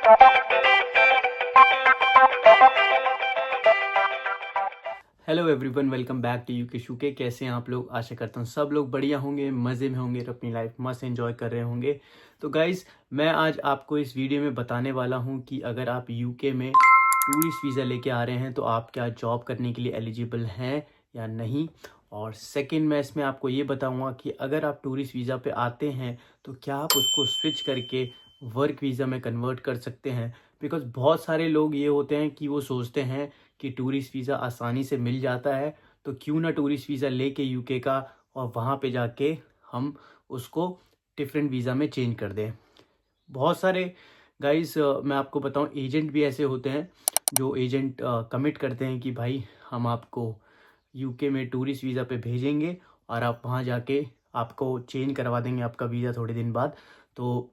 Hello everyone, welcome back to UK शूके। कैसे हैं आप लोग? आशा करता हूँ सब लोग बढ़िया होंगे, मज़े में होंगे और अपनी लाइफ मस्त एंजॉय कर रहे होंगे। तो गाइज़, मैं आज आपको इस वीडियो में बताने वाला हूँ कि अगर आप यूके में टूरिस्ट वीज़ा लेके आ रहे हैं तो आप क्या जॉब करने के लिए एलिजिबल हैं या नहीं। और सेकंड, मैं इसमें आपको ये बताऊँगा कि अगर आप टूरिस्ट वीज़ा पे आते हैं तो क्या आप उसको स्विच करके वर्क वीज़ा में कन्वर्ट कर सकते हैं। बिकॉज़ बहुत सारे लोग ये होते हैं कि वो सोचते हैं कि टूरिस्ट वीज़ा आसानी से मिल जाता है, तो क्यों ना टूरिस्ट वीज़ा लेके यूके का और वहाँ पे जाके हम उसको डिफरेंट वीज़ा में चेंज कर दें। बहुत सारे गाइस, मैं आपको बताऊं, एजेंट भी ऐसे होते हैं जो एजेंट कमिट करते हैं कि भाई हम आपको यूके में टूरिस्ट वीज़ा पे भेजेंगे और आप वहाँ जाके आपको चेंज करवा देंगे आपका वीज़ा थोड़े दिन बाद। तो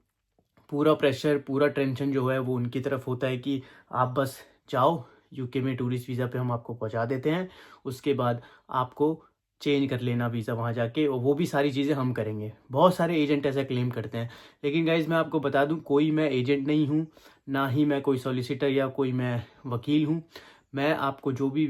पूरा प्रेशर, पूरा टेंशन जो है वो उनकी तरफ होता है कि आप बस जाओ, यूके में टूरिस्ट वीज़ा पे हम आपको पहुंचा देते हैं, उसके बाद आपको चेंज कर लेना वीज़ा वहाँ जाके, और वो भी सारी चीज़ें हम करेंगे। बहुत सारे एजेंट ऐसा क्लेम करते हैं, लेकिन गाइज मैं आपको बता दूं, कोई मैं एजेंट नहीं हूँ, ना ही मैं कोई सॉलिसिटर या कोई मैं वकील हूँ। मैं आपको जो भी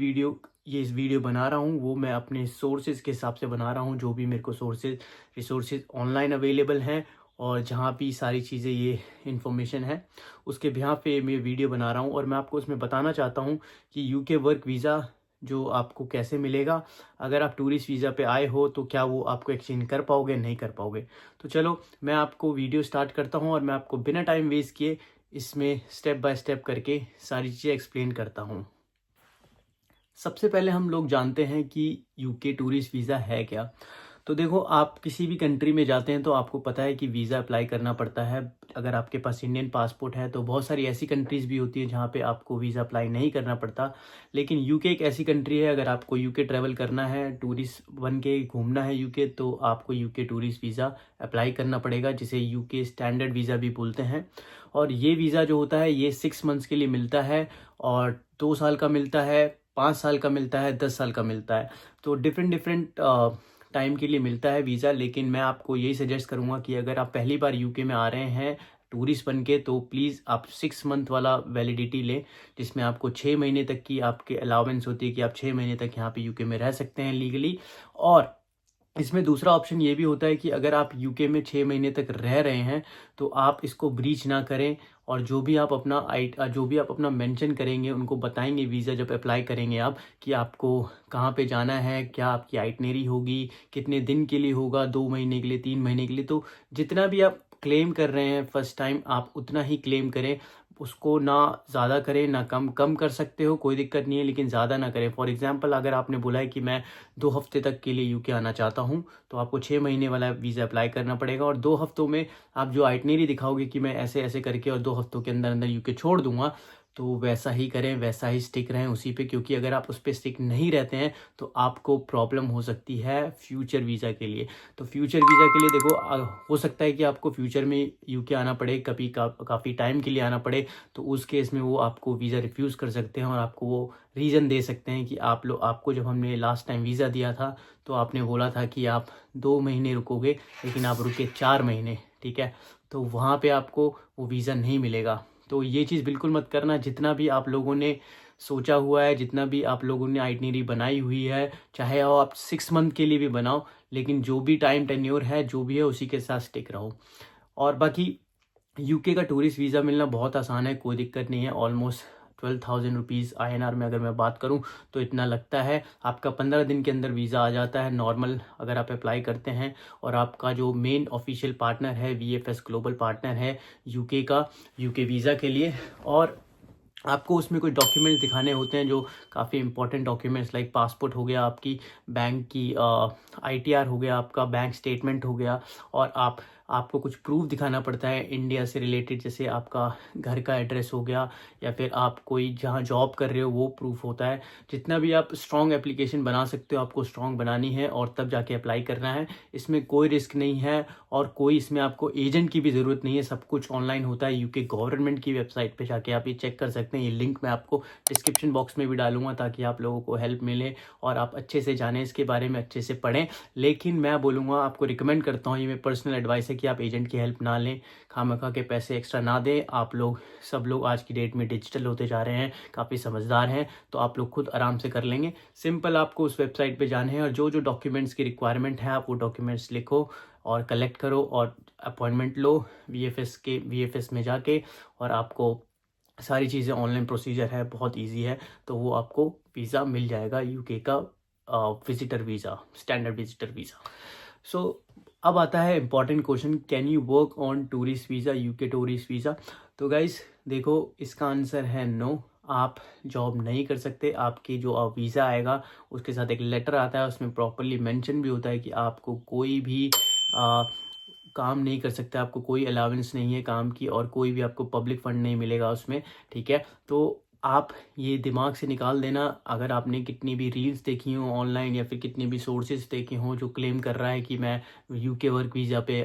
इस वीडियो बना रहा हूँ वो मैं अपने सोर्सेज के हिसाब से बना रहा हूँ, जो भी मेरे को रिसोर्सेज ऑनलाइन अवेलेबल हैं और जहाँ भी सारी चीज़ें ये इन्फॉर्मेशन है उसके बिहाफ पे मैं वीडियो बना रहा हूँ। और मैं आपको उसमें बताना चाहता हूँ कि यूके वर्क वीज़ा जो आपको कैसे मिलेगा। अगर आप टूरिस्ट वीज़ा पे आए हो तो क्या वो आपको एक्सचेंज कर पाओगे, नहीं कर पाओगे। तो चलो मैं आपको वीडियो स्टार्ट करता हूँ और मैं आपको बिना टाइम वेस्ट किए इसमें स्टेप बाय स्टेप करके सारी चीज़ें एक्सप्लेन करता हूँ। सबसे पहले हम लोग जानते हैं कि यूके टूरिस्ट वीज़ा है क्या। तो देखो, आप किसी भी कंट्री में जाते हैं तो आपको पता है कि वीज़ा अप्लाई करना पड़ता है। अगर आपके पास इंडियन पासपोर्ट है तो बहुत सारी ऐसी कंट्रीज़ भी होती है जहाँ पे आपको वीज़ा अप्लाई नहीं करना पड़ता। लेकिन यूके एक ऐसी कंट्री है, अगर आपको यूके ट्रैवल करना है, टूरिस्ट बन के घूमना है यूके, तो आपको यूके टूरिस्ट वीज़ा अप्लाई करना पड़ेगा, जिसे यूके स्टैंडर्ड वीज़ा भी बोलते हैं। और ये वीज़ा जो होता है ये 6 मंथ्स के लिए मिलता है, और 2 साल का मिलता है, 5 साल का मिलता है, 10 साल का मिलता है। तो डिफरेंट डिफरेंट टाइम के लिए मिलता है वीज़ा। लेकिन मैं आपको यही सजेस्ट करूँगा कि अगर आप पहली बार यूके में आ रहे हैं टूरिस्ट बन के, तो प्लीज़ आप 6 मंथ वाला वैलिडिटी लें, जिसमें आपको 6 महीने तक की आपके अलाउंस होती है कि आप 6 महीने तक यहाँ पे यूके में रह सकते हैं लीगली। और इसमें दूसरा ऑप्शन ये भी होता है कि अगर आप यूके में 6 महीने तक रह रहे हैं तो आप इसको ब्रीच ना करें, और जो भी आप अपना मेंशन करेंगे, उनको बताएंगे वीज़ा जब अप्लाई करेंगे आप, कि आपको कहाँ पे जाना है, क्या आपकी आइटनरी होगी, कितने दिन के लिए होगा, 2 महीने के लिए, 3 महीने के लिए। तो जितना भी आप क्लेम कर रहे हैं फर्स्ट टाइम, आप उतना ही क्लेम करें, उसको ना ज़्यादा करें ना कम। कम कर सकते हो, कोई दिक्कत नहीं है, लेकिन ज़्यादा ना करें। फॉर एग्जांपल, अगर आपने बोला है कि मैं 2 हफ्ते तक के लिए यूके आना चाहता हूँ, तो आपको 6 महीने वाला वीज़ा अप्लाई करना पड़ेगा, और 2 हफ्तों में आप जो आइटनरी दिखाओगे कि मैं ऐसे ऐसे करके और 2 हफ्तों के अंदर अंदर यूके छोड़ दूंगा, तो वैसा ही करें, वैसा ही स्टिक रहें उसी पे। क्योंकि अगर आप उस पर स्टिक नहीं रहते हैं तो आपको प्रॉब्लम हो सकती है फ्यूचर वीज़ा के लिए। तो फ्यूचर वीज़ा के लिए देखो, हो सकता है कि आपको फ्यूचर में यूके आना पड़े, कभी काफ़ी टाइम के लिए आना पड़े, तो उस केस में वो आपको वीज़ा रिफ्यूज़ कर सकते हैं, और आपको वो रीज़न दे सकते हैं कि आपको जब हमने लास्ट टाइम वीज़ा दिया था तो आपने बोला था कि आप 2 महीने रुकोगे, लेकिन आप रुके 4 महीने, ठीक है। तो वहाँ पे आपको वो वीज़ा नहीं मिलेगा। तो ये चीज़ बिल्कुल मत करना। जितना भी आप लोगों ने सोचा हुआ है, जितना भी आप लोगों ने आइटनरी बनाई हुई है, चाहे वो आप 6 मंथ के लिए भी बनाओ, लेकिन जो भी टाइम टेन्योर है, जो भी है, उसी के साथ स्टिक रहो। और बाकी यूके का टूरिस्ट वीज़ा मिलना बहुत आसान है, कोई दिक्कत नहीं है। ऑलमोस्ट 12,000 रुपीज़ INR में अगर मैं बात करूं तो इतना लगता है। आपका 15 दिन के अंदर वीज़ा आ जाता है नॉर्मल, अगर आप अप्लाई करते हैं। और आपका जो मेन ऑफिशियल पार्टनर है, VFS ग्लोबल पार्टनर है यूके का, यूके वीज़ा के लिए। और आपको उसमें कुछ डॉक्यूमेंट्स दिखाने होते हैं, जो काफ़ी इंपॉर्टेंट डॉक्यूमेंट्स, लाइक पासपोर्ट हो गया, आपकी बैंक की ITR हो गया, आपका बैंक स्टेटमेंट हो गया, और आपको कुछ प्रूफ दिखाना पड़ता है इंडिया से रिलेटेड, जैसे आपका घर का एड्रेस हो गया, या फिर आप कोई जहाँ जॉब कर रहे हो वो प्रूफ होता है। जितना भी आप स्ट्रॉन्ग एप्लीकेशन बना सकते हो, आपको स्ट्रॉन्ग बनानी है और तब जाके अप्लाई करना है। इसमें कोई रिस्क नहीं है, और कोई इसमें आपको एजेंट की भी ज़रूरत नहीं है। सब कुछ ऑनलाइन होता है, यूके गवर्नमेंट की वेबसाइट पे जाके आप ये चेक कर सकते हैं। ये लिंक मैं आपको डिस्क्रिप्शन बॉक्स में भी डालूंगा, ताकि आप लोगों को हेल्प मिले और आप अच्छे से जानें, इसके बारे में अच्छे से पढ़ें। लेकिन मैं बोलूँगा, आपको रिकमेंड करता हूँ, ये मेरी पर्सनल एडवाइस है कि आप एजेंट की हेल्प ना लें, खामखा के पैसे एक्स्ट्रा ना दें। आप लोग सब लोग आज की डेट में डिजिटल होते जा रहे हैं, काफ़ी समझदार हैं, तो आप लोग खुद आराम से कर लेंगे। सिंपल आपको उस वेबसाइट पे जाना है और जो जो डॉक्यूमेंट्स की रिक्वायरमेंट है आप वो डॉक्यूमेंट्स लिखो और कलेक्ट करो और अपॉइंटमेंट लो वीएफएस में जाके, और आपको सारी चीज़ें ऑनलाइन प्रोसीजर है, बहुत इजी है, तो वो आपको वीज़ा मिल जाएगा, यूके का visitor visa, standard visitor visa. So अब आता है important question, can you work on tourist visa, UK tourist visa? तो गाइस देखो, इसका आंसर है नो। आप जॉब नहीं कर सकते। आपकी जो वीज़ा आएगा उसके साथ एक लेटर आता है, उसमें प्रॉपरली मेंशन भी होता है कि आपको कोई भी काम नहीं कर सकते, आपको कोई अलाउंस नहीं है काम की, और कोई भी आपको पब्लिक फंड नहीं मिलेगा उसमें, ठीक है? तो आप ये दिमाग से निकाल देना। अगर आपने कितनी भी रील्स देखी हो ऑनलाइन या फिर कितनी भी सोर्सेज देखे हों जो क्लेम कर रहा है कि मैं यूके वर्क वीज़ा पे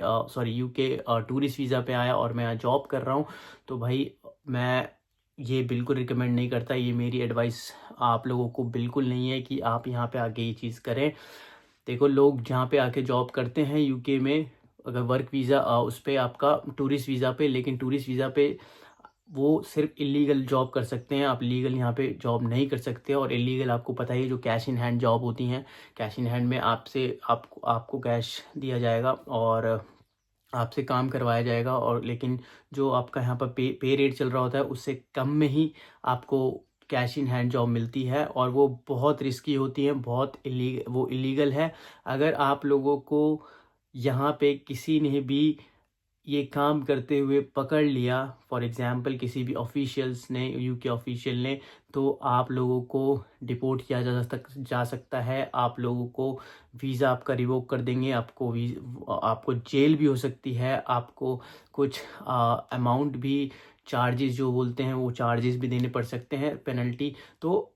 यूके टूरिस्ट वीज़ा पे आया और मैं यहाँ जॉब कर रहा हूँ, तो भाई मैं ये बिल्कुल रिकमेंड नहीं करता। ये मेरी एडवाइस आप लोगों को बिल्कुल नहीं है कि आप यहाँ पे आके ये चीज़ करें। देखो, लोग जहाँ पे आके जॉब करते हैं यूके में, अगर वर्क वीज़ा उस पर आपका टूरिस्ट वीज़ा पे, लेकिन टूरिस्ट वीज़ा पे वो सिर्फ इलीगल जॉब कर सकते हैं, आप लीगल यहाँ पे जॉब नहीं कर सकते। और इलीगल आपको पता ही है, जो कैश इन हैंड जॉब होती हैं, कैश इन हैंड में आपको कैश दिया जाएगा और आपसे काम करवाया जाएगा, और लेकिन जो आपका यहाँ पर पे रेट चल रहा होता है उससे कम में ही आपको कैश इन हैंड जॉब मिलती है, और वो बहुत रिस्की होती है, बहुत इलीगल है। अगर आप लोगों को यहाँ पे किसी ने भी ये काम करते हुए पकड़ लिया, फॉर एग्जांपल किसी भी ऑफिशियल्स ने, यूके ऑफिशियल ने, तो आप लोगों को डिपोर्ट किया जा सकता है। आप लोगों को वीज़ा आपका रिवोक कर देंगे, आपको जेल भी हो सकती है, आपको कुछ अमाउंट भी, चार्जेस जो बोलते हैं वो चार्जेस भी देने पड़ सकते हैं, पेनल्टी। तो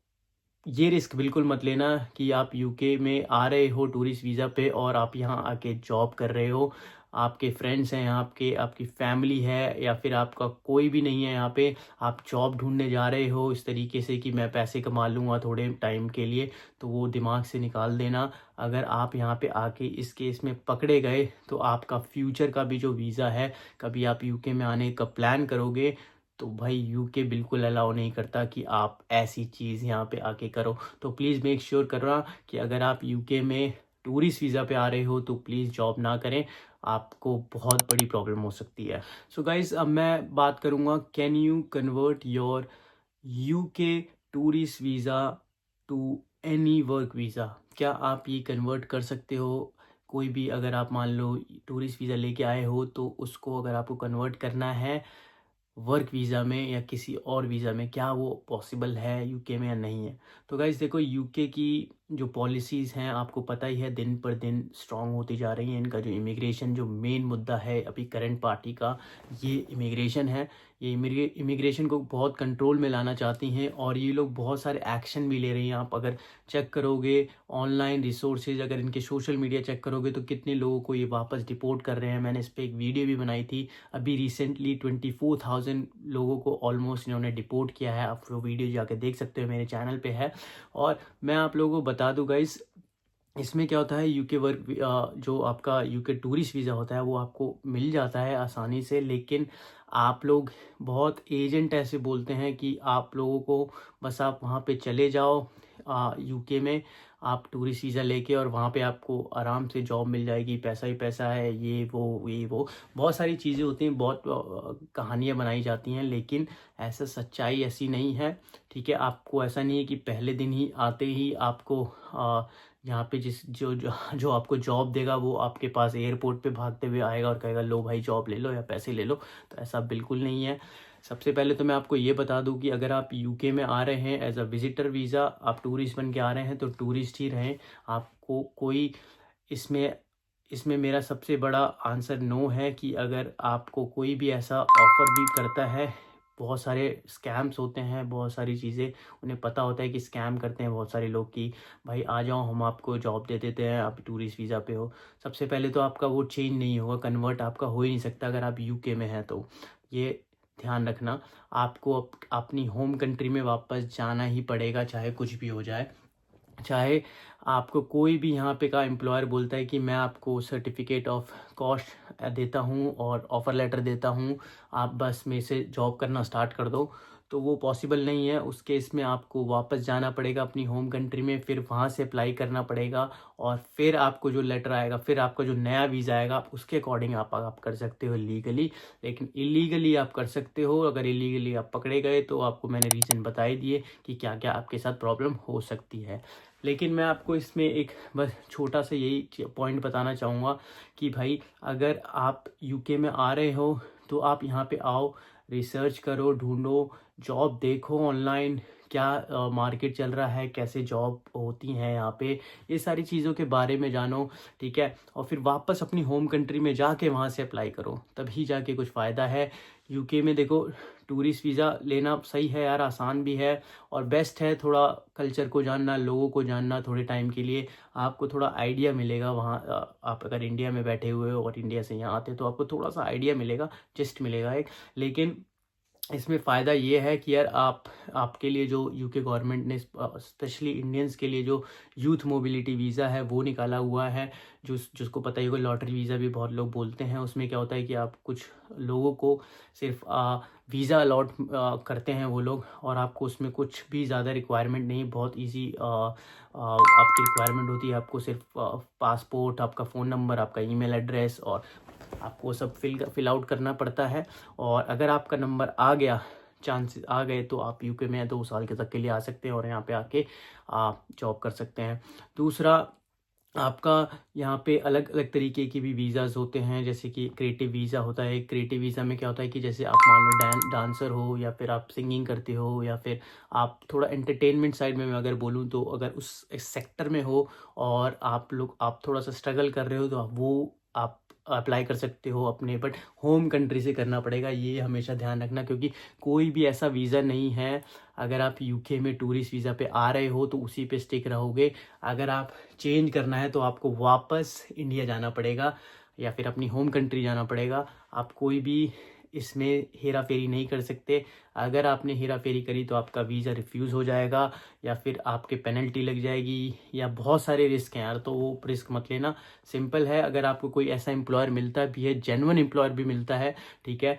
ये रिस्क बिल्कुल मत लेना कि आप यूके में आ रहे हो टूरिस्ट वीज़ा पे और आप यहाँ आके जॉब कर रहे हो, आपके फ्रेंड्स हैं यहाँ, आपकी फैमिली है, या फिर आपका कोई भी नहीं है यहाँ पे, आप जॉब ढूंढने जा रहे हो इस तरीके से कि मैं पैसे कमा लूँगा थोड़े टाइम के लिए, तो वो दिमाग से निकाल देना। अगर आप यहाँ पे आके इस केस में पकड़े गए तो आपका फ्यूचर का भी जो वीज़ा है, कभी आप यूके में आने का प्लान करोगे तो भाई यूके बिल्कुल अलाउ नहीं करता कि आप ऐसी चीज़ यहाँ पे आके करो। तो प्लीज़ मेक श्योर करना कि अगर आप यूके में टूरिस्ट वीज़ा पे आ रहे हो तो प्लीज़ जॉब ना करें, आपको बहुत बड़ी प्रॉब्लम हो सकती है। सो गाइज, अब मैं बात करूँगा, can you convert your UK tourist visa to any work visa? क्या आप ये कन्वर्ट कर सकते हो? कोई भी, अगर आप मान लो टूरिस्ट वीज़ा लेके आए हो तो उसको अगर आपको कन्वर्ट करना है वर्क वीज़ा में या किसी और वीज़ा में, क्या वो पॉसिबल है यूके में या नहीं है? तो गाइज़ देखो, यूके की जो पॉलिसीज़ हैं आपको पता ही है, दिन पर दिन स्ट्रांग होती जा रही हैं। इनका जो इमिग्रेशन, जो मेन मुद्दा है अभी करंट पार्टी का, ये इमिग्रेशन है। ये इमिग्रेशन को बहुत कंट्रोल में लाना चाहती हैं और ये लोग बहुत सारे एक्शन भी ले रही हैं। आप अगर चेक करोगे ऑनलाइन रिसोर्सेज, अगर इनके सोशल मीडिया चेक करोगे तो कितने लोगों को ये वापस डिपोर्ट कर रहे हैं। मैंने इस पर एक वीडियो भी बनाई थी। अभी रिसेंटली 24,000 लोगों को ऑलमोस्ट इन्होंने डिपोर्ट किया है। आप वो वीडियो जाके देख सकते हो, मेरे चैनल पे है। और मैं आप लोगों को बता दूं गाइस, इसमें क्या होता है, यूके वर्क जो आपका यूके टूरिस्ट वीज़ा होता है वो आपको मिल जाता है आसानी से, लेकिन आप लोग, बहुत एजेंट ऐसे बोलते हैं कि आप लोगों को बस आप वहाँ पे चले जाओ यूके में, आप टूरिस्ट वीज़ा लेके, और वहाँ पे आपको आराम से जॉब मिल जाएगी, पैसा ही पैसा है, ये वो बहुत सारी चीज़ें होती हैं, बहुत कहानियाँ बनाई जाती हैं, लेकिन ऐसा सच्चाई ऐसी नहीं है, ठीक है? आपको ऐसा नहीं है कि पहले दिन ही आते ही आपको यहाँ पे जो आपको जॉब देगा वो आपके पास एयरपोर्ट पे भागते हुए आएगा और कहेगा लो भाई जॉब ले लो या पैसे ले लो। तो ऐसा बिल्कुल नहीं है। सबसे पहले तो मैं आपको ये बता दूं कि अगर आप यूके में आ रहे हैं एज अ विजिटर वीज़ा, आप टूरिस्ट बन के आ रहे हैं तो टूरिस्ट ही रहें। आपको कोई इसमें इसमें मेरा सबसे बड़ा आंसर नो है कि अगर आपको कोई भी ऐसा ऑफ़र भी करता है, बहुत सारे स्कैम्स होते हैं, बहुत सारी चीज़ें उन्हें पता होता है कि स्कैम करते हैं बहुत सारे लोग कि भाई आ जाओ हम आपको जॉब दे देते हैं, आप टूरिस्ट वीज़ा पे हो। सबसे पहले तो आपका वो चेंज नहीं होगा, कन्वर्ट आपका हो ही नहीं सकता अगर आप यूके में हैं तो। ये ध्यान रखना, आपको अपनी होम कंट्री में वापस जाना ही पड़ेगा, चाहे कुछ भी हो जाए। चाहे आपको कोई भी यहाँ पे का एम्प्लॉयर बोलता है कि मैं आपको सर्टिफिकेट ऑफ कॉस्ट देता हूँ और ऑफ़र लेटर देता हूँ, आप बस मेरे से जॉब करना स्टार्ट कर दो, तो वो पॉसिबल नहीं है। उस केस में आपको वापस जाना पड़ेगा अपनी होम कंट्री में, फिर वहाँ से अप्लाई करना पड़ेगा और फिर आपको जो लेटर आएगा, फिर आपका जो नया वीज़ा आएगा, आप उसके अकॉर्डिंग आप कर सकते हो लीगली। लेकिन इलीगली आप कर सकते हो, अगर इलीगली आप पकड़े गए तो आपको मैंने रीज़न बता ही दिए कि क्या क्या आपके साथ प्रॉब्लम हो सकती है। लेकिन मैं आपको इसमें एक बस छोटा सा यही पॉइंट बताना चाहूँगा कि भाई अगर आप यूके में आ रहे हो तो आप यहाँ पे आओ, रिसर्च करो, ढूंढो, जॉब देखो ऑनलाइन, क्या मार्केट चल रहा है, कैसे जॉब होती हैं यहाँ पे, ये सारी चीज़ों के बारे में जानो, ठीक है। और फिर वापस अपनी होम कंट्री में जाके वहाँ से अप्लाई करो, तभी जाके कुछ फ़ायदा है। यूके में देखो टूरिस्ट वीज़ा लेना सही है यार, आसान भी है और बेस्ट है। थोड़ा कल्चर को जानना, लोगों को जानना, थोड़े टाइम के लिए आपको थोड़ा आइडिया मिलेगा वहाँ। आप अगर इंडिया में बैठे हुए हो और इंडिया से यहाँ आते हो तो आपको थोड़ा सा आइडिया मिलेगा, जस्ट मिलेगा एक। लेकिन इसमें फ़ायदा ये है कि यार आपके लिए जो यूके गवर्नमेंट ने स्पेशली इंडियंस के लिए जो यूथ मोबिलिटी वीज़ा है वो निकाला हुआ है, जिसको पता ही होगा लॉटरी वीज़ा भी बहुत लोग बोलते हैं। उसमें क्या होता है कि आप कुछ लोगों को सिर्फ वीज़ा अलॉट करते हैं वो लोग, और आपको उसमें कुछ भी ज़्यादा रिक्वायरमेंट नहीं, बहुत ईजी आपकी रिक्वायरमेंट होती है। आपको सिर्फ पासपोर्ट, आपका फ़ोन नंबर, आपका ईमेल एड्रेस, और आपको सब फिल आउट करना पड़ता है। और अगर आपका नंबर आ गया, चांसेस आ गए, तो आप यूके में 2 साल के तक के लिए आ सकते हैं और यहाँ पे आके आप जॉब कर सकते हैं। दूसरा, आपका यहाँ पे अलग अलग तरीके की भी वीज़ाज़ होते हैं, जैसे कि क्रिएटिव वीज़ा होता है। क्रिएटिव वीज़ा में क्या होता है कि जैसे आप मान लो डांसर हो, या फिर आप सिंगिंग करते हो, या फिर आप थोड़ा एंटरटेनमेंट साइड में मैं अगर बोलूँ तो अगर उस सेक्टर में हो और आप थोड़ा सा स्ट्रगल कर रहे हो, तो आप अप्लाई कर सकते हो अपने, बट होम कंट्री से करना पड़ेगा, ये हमेशा ध्यान रखना। क्योंकि कोई भी ऐसा वीज़ा नहीं है, अगर आप यूके में टूरिस्ट वीज़ा पे आ रहे हो तो उसी पे स्टिक रहोगे। अगर आप चेंज करना है तो आपको वापस इंडिया जाना पड़ेगा या फिर अपनी होम कंट्री जाना पड़ेगा। आप कोई भी इसमें हेरा फेरी नहीं कर सकते। अगर आपने हेरा फेरी करी तो आपका वीज़ा रिफ्यूज़ हो जाएगा, या फिर आपके पेनल्टी लग जाएगी, या बहुत सारे रिस्क हैं यार, तो वो रिस्क मत लेना। सिंपल है, अगर आपको कोई ऐसा एम्प्लॉयर मिलता भी है, जेन्युइन एम्प्लॉयर भी मिलता है, ठीक है।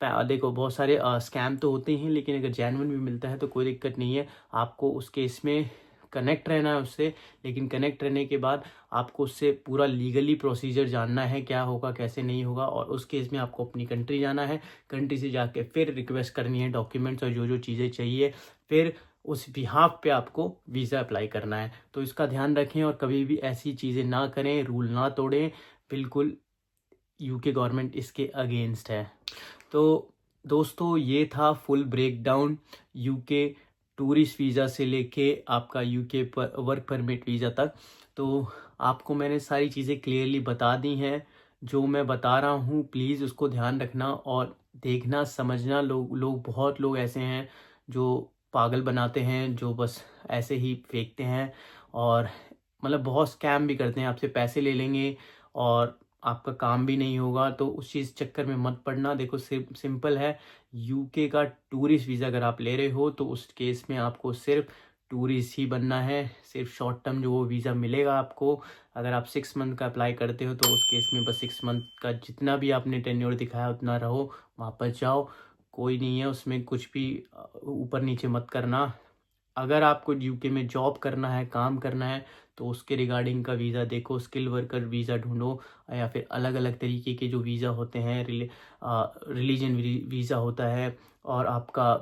देखो बहुत सारे स्कैम तो होते हैं, लेकिन अगर जेन्युइन भी मिलता है तो कोई दिक्कत नहीं है। आपको उस केस में कनेक्ट रहना है उससे, लेकिन कनेक्ट रहने के बाद आपको उससे पूरा लीगली प्रोसीजर जानना है, क्या होगा कैसे नहीं होगा। और उस केस में आपको अपनी कंट्री जाना है, कंट्री से जाके फिर रिक्वेस्ट करनी है डॉक्यूमेंट्स और जो जो चीज़ें चाहिए, फिर उस बिहाफ पे आपको वीज़ा अप्लाई करना है। तो इसका ध्यान रखें और कभी भी ऐसी चीज़ें ना करें, रूल ना तोड़ें। बिल्कुल यूके गवर्नमेंट इसके अगेंस्ट है। तो दोस्तों, ये था full breakdown UK tourist visa से लेके आपका यूके पर वर्क परमिट वीज़ा तक। तो आपको मैंने सारी चीज़ें क्लियरली बता दी हैं। जो मैं बता रहा हूँ प्लीज़ उसको ध्यान रखना और देखना समझना। बहुत लोग ऐसे हैं जो पागल बनाते हैं, जो बस ऐसे ही फेंकते हैं और मतलब बहुत स्कैम भी करते हैं, आपसे पैसे ले लेंगे और आपका काम भी नहीं होगा। तो उस चीज़ चक्कर में मत पड़ना। देखो सिंपल है, यूके का टूरिस्ट वीज़ा अगर आप ले रहे हो तो उस केस में आपको सिर्फ टूरिस्ट ही बनना है। सिर्फ शॉर्ट टर्म जो वो वीज़ा मिलेगा आपको, अगर आप 6 मंथ का अप्लाई करते हो तो उस केस में बस 6 मंथ का जितना भी आपने टेन्योर दिखाया उतना रहो, वापस जाओ। कोई नहीं है उसमें, कुछ भी ऊपर नीचे मत करना। अगर आपको यूके में जॉब करना है, काम करना है, तो उसके रिगार्डिंग का वीज़ा देखो, स्किल वर्कर वीज़ा ढूंढो, या फिर अलग अलग तरीके के जो वीज़ा होते हैं, रिलीजन वीज़ा होता है, और आपका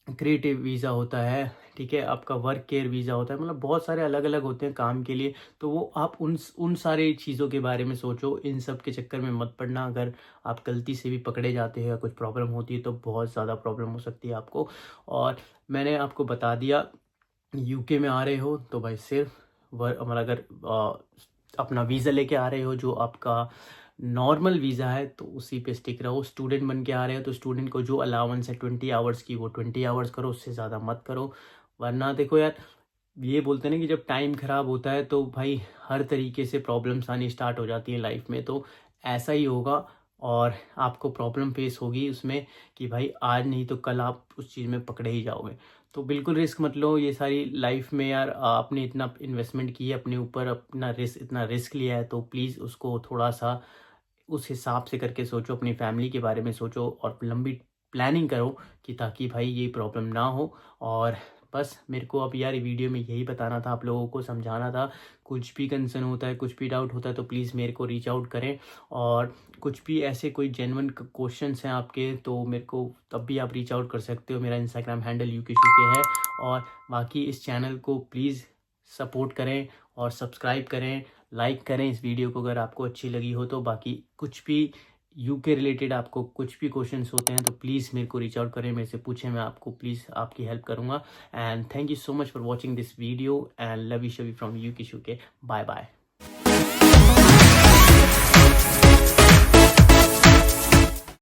क्रिएटिव वीज़ा होता है, ठीक है, आपका वर्क केयर वीज़ा होता है, मतलब बहुत सारे अलग अलग होते हैं काम के लिए। तो वो आप उन सारी चीज़ों के बारे में सोचो, इन सब के चक्कर में मत पड़ना। अगर आप गलती से भी पकड़े जाते हैं या कुछ प्रॉब्लम होती है तो बहुत ज़्यादा प्रॉब्लम हो सकती है आपको। और मैंने आपको बता दिया, यूके में आ रहे हो तो भाई सिर्फ मतलब अगर अपना वीज़ा लेके आ रहे हो जो आपका नॉर्मल वीज़ा है तो उसी पे स्टिक रहो। स्टूडेंट बन के आ रहे हो तो स्टूडेंट को जो अलाउंस है 20 आवर्स की, वो 20 आवर्स करो, उससे ज़्यादा मत करो। वरना देखो यार, ये बोलते हैं ना कि जब टाइम ख़राब होता है तो भाई हर तरीके से प्रॉब्लम्स आनी स्टार्ट हो जाती है लाइफ में। तो ऐसा ही होगा और आपको प्रॉब्लम फेस होगी उसमें कि भाई आज नहीं तो कल आप उस चीज़ में पकड़े ही जाओगे। तो बिल्कुल रिस्क मत लो ये सारी लाइफ में यार। आपने इतना इन्वेस्टमेंट की है अपने ऊपर, अपना इतना रिस्क लिया है, तो प्लीज़ उसको थोड़ा सा उस हिसाब से करके सोचो, अपनी फैमिली के बारे में सोचो और लंबी प्लानिंग करो कि ताकि भाई ये प्रॉब्लम ना हो। और बस मेरे को अब यार वीडियो में यही बताना था, आप लोगों को समझाना था। कुछ भी कंसर्न होता है, कुछ भी डाउट होता है तो प्लीज़ मेरे को रीच आउट करें। और कुछ भी ऐसे कोई जेन्युइन क्वेश्चंस हैं आपके तो मेरे को तब भी आप रीच आउट कर सकते हो। मेरा इंस्टाग्राम हैंडल यूकेशूके है। और बाकी इस चैनल को प्लीज़ सपोर्ट करें और सब्सक्राइब करें, लाइक करें इस वीडियो को अगर आपको अच्छी लगी हो तो। बाकी कुछ भी यूके रिलेटेड आपको कुछ भी क्वेश्चंस होते हैं तो प्लीज़ मेरे को रीच आउट करें, मेरे से पूछें, मैं आपको प्लीज़ आपकी हेल्प करूँगा। And thank you so much for watching this video and love you Shavi from यूकेशूके। Bye bye.